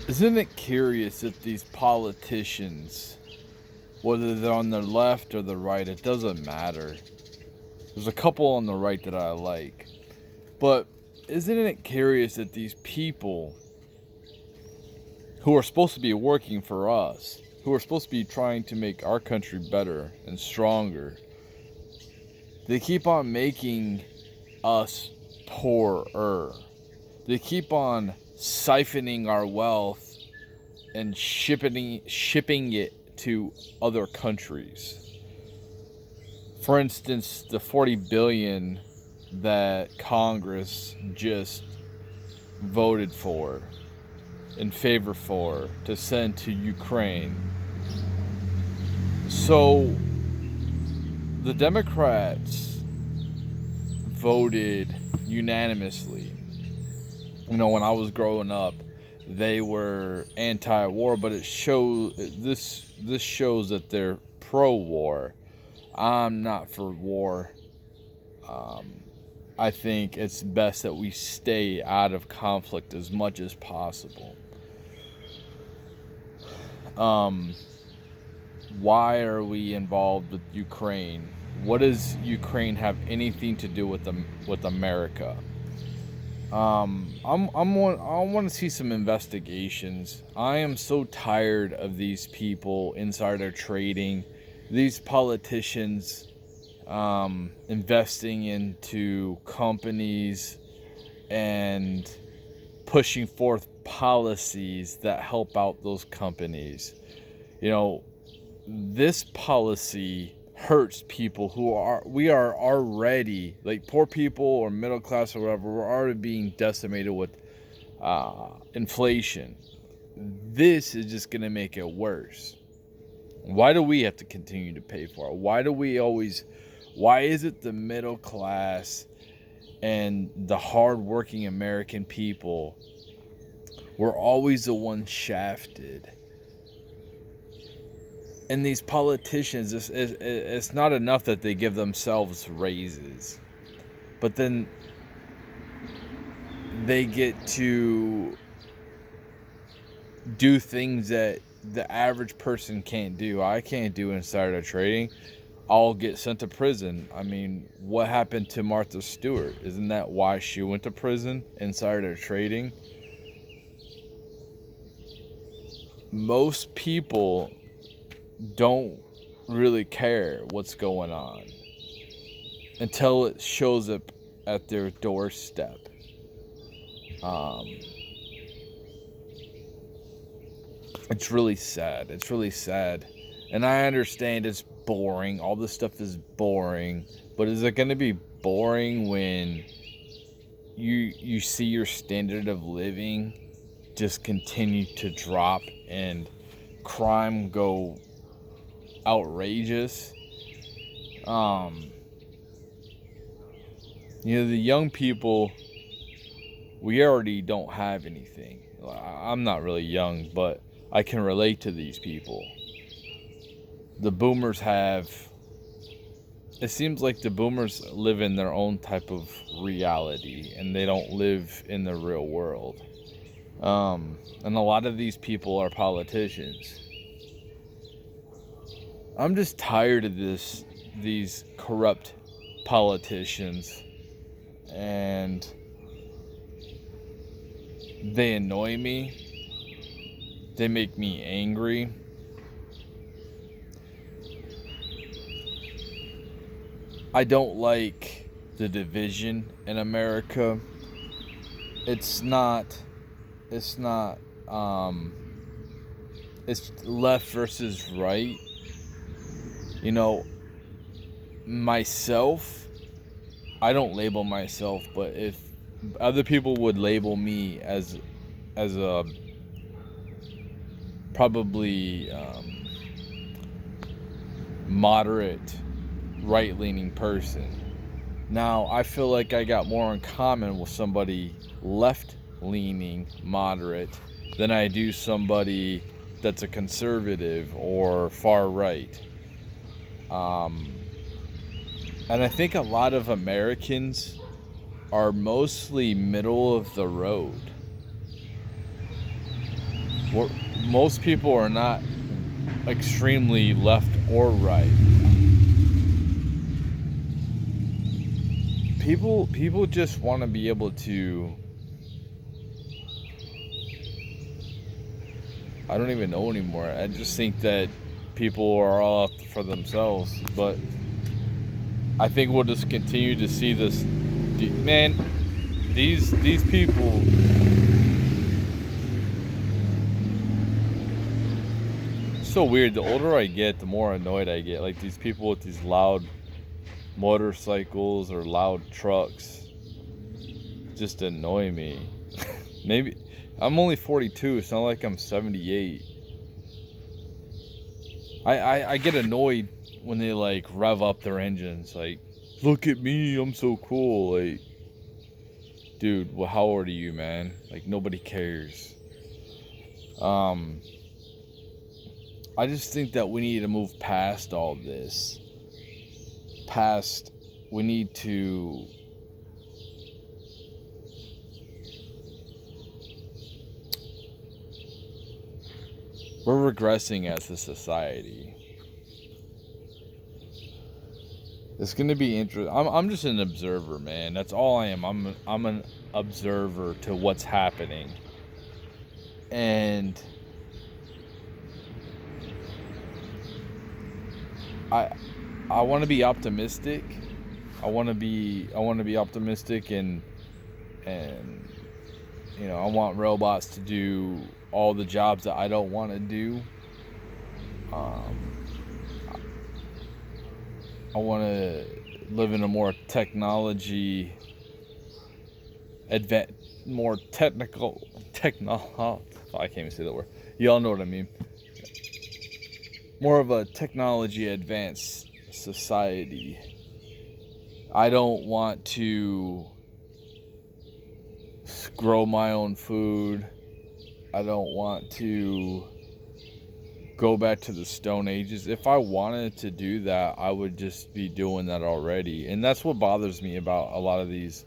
Isn't it curious that these politicians, whether they're on the left or the right, it doesn't matter. There's a couple on the right that I like. But isn't it curious that these people who are supposed to be working for us, who are supposed to be trying to make our country better and stronger, they keep on making us poorer. They keep on siphoning our wealth and shipping it to other countries. For instance, the 40 billion that Congress just voted for, in favor for, to send to Ukraine. So the Democrats voted unanimously. When I was growing up, they were anti-war, but this shows that they're pro-war. I'm not for war. I think it's best that we stay out of conflict as much as possible. Why are we involved with Ukraine? What does Ukraine have anything to do with America? I want to see some investigations. I am so tired of these people insider trading, these politicians investing into companies and pushing forth policies that help out those companies. This policy hurts people we are already, like, poor people or middle class or whatever. We're already being decimated with inflation. This is just gonna make it worse. Why do we have to continue to pay for it? Why is it the middle class and the hardworking American people, we're always the ones shafted? And these politicians, it's not enough that they give themselves raises, but then they get to do things that the average person can't do. I can't do insider trading. I'll get sent to prison. I mean, what happened to Martha Stewart? Isn't that why she went to prison? Insider trading. Most people don't really care what's going on until it shows up at their doorstep. It's really sad. It's really sad. And I understand it's boring. All this stuff is boring. But is it going to be boring when you see your standard of living just continue to drop and crime go outrageous? The young people, we already don't have anything. I'm not really young, but I can relate to these people. The boomers have, it seems like the boomers live in their own type of reality and they don't live in the real world. And a lot of these people are politicians. I'm just tired of these corrupt politicians, and they annoy me. They make me angry. I don't like the division in America. It's left versus right. Myself, I don't label myself, but if other people would label me as a probably moderate, right-leaning person. Now, I feel like I got more in common with somebody left-leaning, moderate, than I do somebody that's a conservative or far-right. And I think a lot of Americans are mostly middle of the road. we're, most people are not extremely left or right. People just want to be able to, I don't even know anymore. I just think that people are all out for themselves. But I think we'll just continue to see this. Man, these people. It's so weird. The older I get, the more annoyed I get. Like these people with these loud motorcycles or loud trucks just annoy me. Maybe I'm only 42. It's not like I'm 78. I get annoyed when they like rev up their engines. Like, look at me, I'm so cool. Like, dude, well, how old are you, man? Like, nobody cares. I just think that we need to move past all this. We need to. We're regressing as a society. It's gonna be interesting. I'm just an observer, man. That's all I am. I'm an observer to what's happening, and I want to be optimistic. I want to be optimistic, and I want robots to do all the jobs that I don't want to do. I want to live in a more more technical. I can't even say that word. Y'all know what I mean. More of a technology advanced society. I don't want to grow my own food. I don't want to go back to the Stone Ages. If I wanted to do that, I would just be doing that already. And that's what bothers me about a lot of these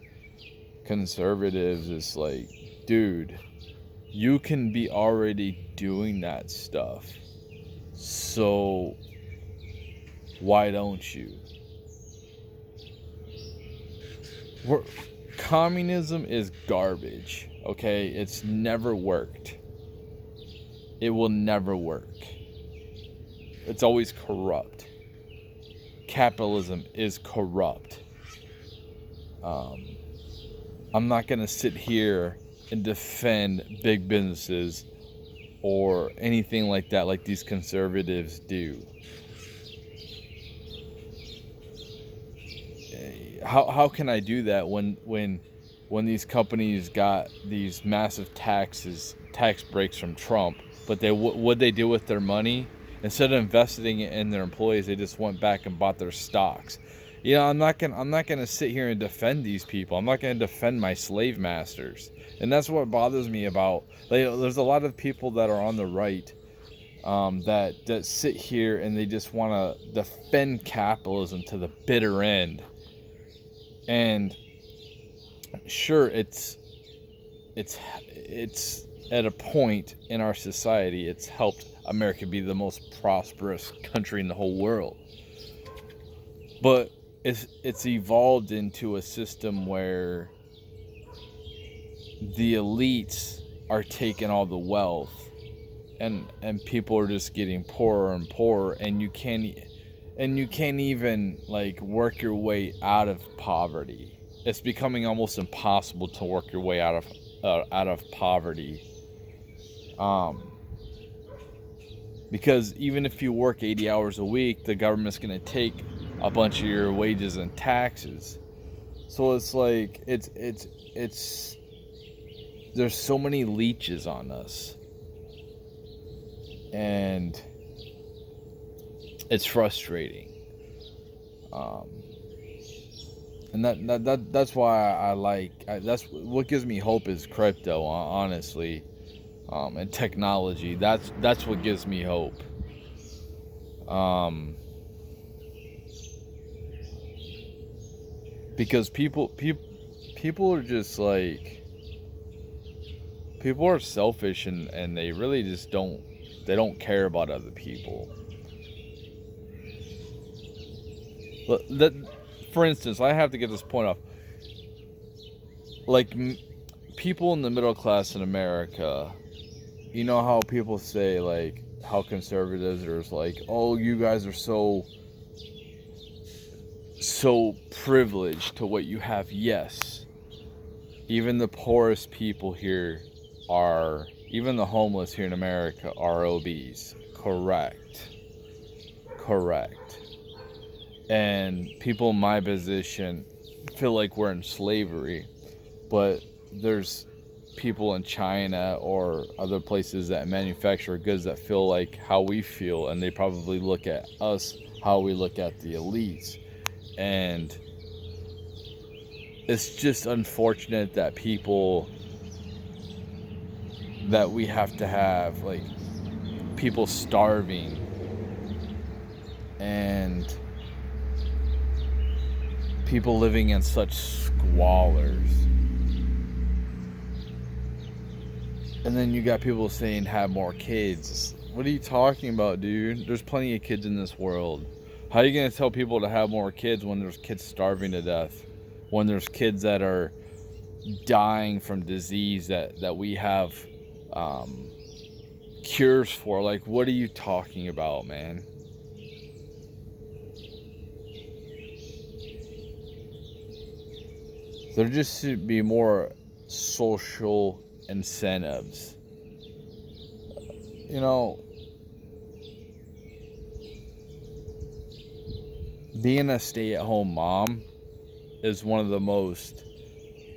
conservatives. Is like, dude, you can be already doing that stuff. So why don't you? Communism is garbage, okay? It's never worked. It will never work. It's always corrupt. Capitalism is corrupt. I'm not going to sit here and defend big businesses or anything like that, like these conservatives do. How can I do that when these companies got these massive tax breaks from Trump, but what'd they do with their money? Instead of investing it in their employees, they just went back and bought their stocks. I'm not gonna sit here and defend these people. I'm not gonna defend my slave masters, and that's what bothers me about. There's a lot of people that are on the right that sit here and they just want to defend capitalism to the bitter end. And sure, it's at a point in our society, it's helped America be the most prosperous country in the whole world. But it's evolved into a system where the elites are taking all the wealth, and people are just getting poorer and poorer, and you can't even like work your way out of poverty. It's becoming almost impossible to work your way out of poverty. Because even if you work 80 hours a week, the government's going to take a bunch of your wages and taxes. So it's like it's there's so many leeches on us, and it's frustrating. And that's why that's what gives me hope is crypto, honestly, and technology. That's what gives me hope. Because people are just like, people are selfish, and they really just don't care about other people. That, for instance, I have to get this point off. Like, people in the middle class in America, you know how people say, like, how conservatives are like, oh, you guys are so privileged to what you have. Yes, even the poorest people here are, even the homeless here in America are obese. Correct. And people in my position feel like we're in slavery, but there's people in China or other places that manufacture goods that feel like how we feel, and they probably look at us how we look at the elites. And it's just unfortunate that we have to have, like, people starving and people living in such squalors. And then you got people saying have more kids. What are you talking about, dude? There's plenty of kids in this world. How are you going to tell people to have more kids when there's kids starving to death? When there's kids that are dying from disease that we have cures for? Like, what are you talking about, man? There just should be more social incentives. You know, being a stay-at-home mom is one of the most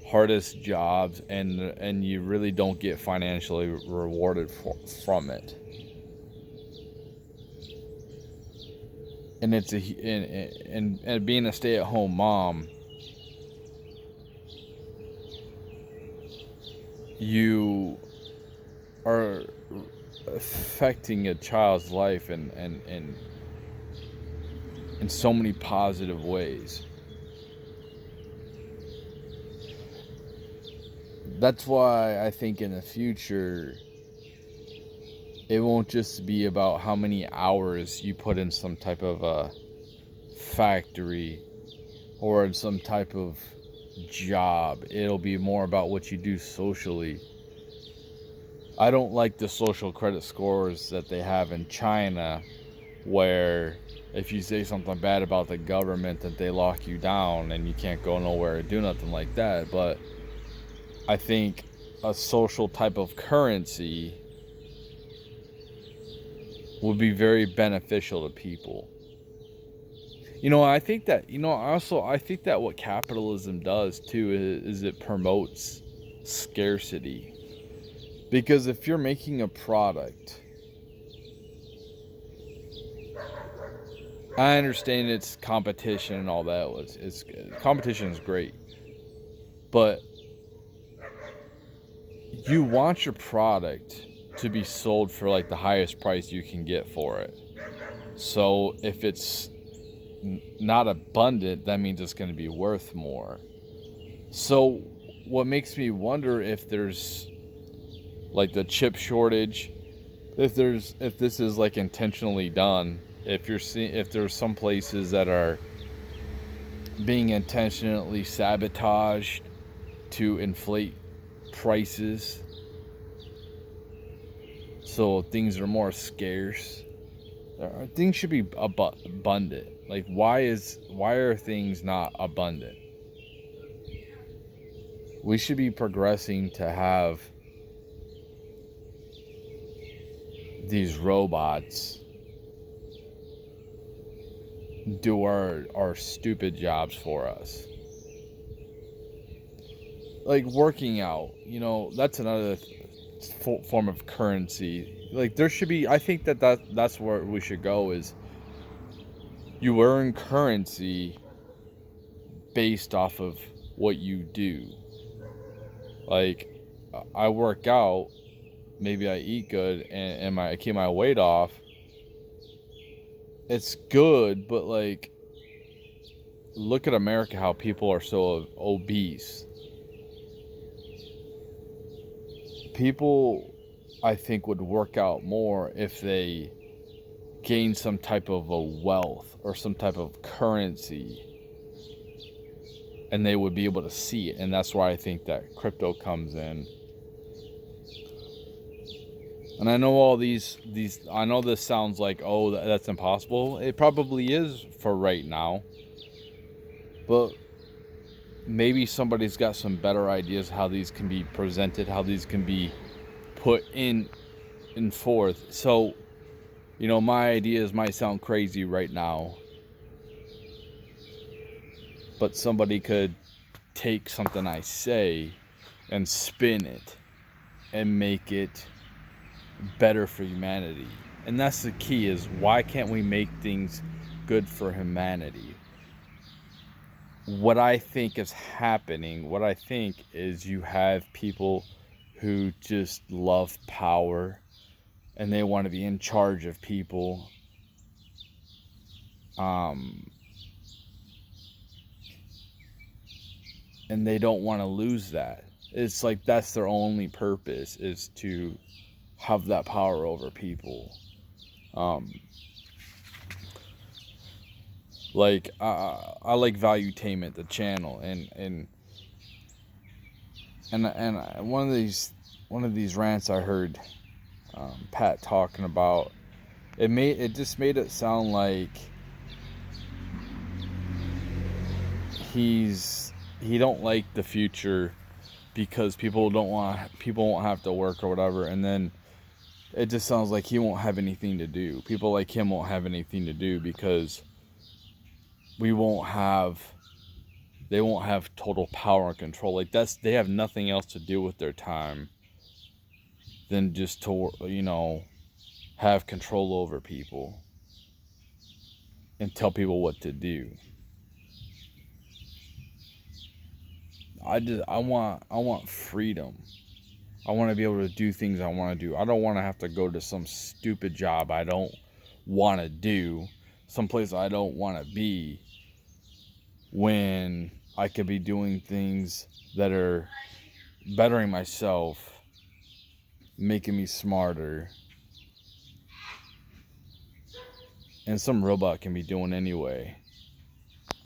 hardest jobs, and you really don't get financially rewarded from it. And it's and being a stay-at-home mom, you are affecting a child's life in so many positive ways. That's why I think in the future it won't just be about how many hours you put in some type of a factory or in some type of job. It'll be more about what you do socially. I don't like the social credit scores that they have in China, where if you say something bad about the government, that they lock you down and you can't go nowhere or do nothing like that. But I think a social type of currency would be very beneficial to people. I think that, I think that what capitalism does too is it promotes scarcity. Because if you're making a product, I understand it's competition and all that. It's competition is great, but you want your product to be sold for like the highest price you can get for it. So if it's not abundant, that means it's going to be worth more. So what makes me wonder if there's like the chip shortage, if this is like intentionally done, if there's some places that are being intentionally sabotaged to inflate prices so things are more scarce. Things should be abundant. Like, why are things not abundant? We should be progressing to have these robots do our stupid jobs for us. Like working out, that's another form of currency. Like, there should be, I think that's where we should go, is you earn currency based off of what you do. Like, I work out, maybe I eat good, and I keep my weight off. It's good, but like, look at America, how people are so obese. people, I think, would work out more if they gain some type of a wealth or some type of currency, and they would be able to see it. And that's why I think that crypto comes in. And I know all these I know this sounds like, oh, that's impossible. It probably is for right now. But maybe somebody's got some better ideas how these can be presented, how these can be put in and forth. So, my ideas might sound crazy right now, but somebody could take something I say and spin it and make it better for humanity. And that's the key, is why can't we make things good for humanity? What I think is happening, what I think is you have people who just love power and they want to be in charge of people. And they don't want to lose that. It's like that's their only purpose, is to have that power over people. Like I like Valuetainment, the channel, and one of these rants I heard Pat talking about, it just made it sound like he don't like the future because people won't have to work or whatever, and then it just sounds like he won't have anything to do. People like him won't have anything to do because they won't have total power and control. Like they have nothing else to do with their time than just to, have control over people and tell people what to do. I want freedom. I want to be able to do things I want to do. I don't want to have to go to some stupid job I don't want to do, someplace I don't want to be, when I could be doing things that are bettering myself, making me smarter, and some robot can be doing anyway.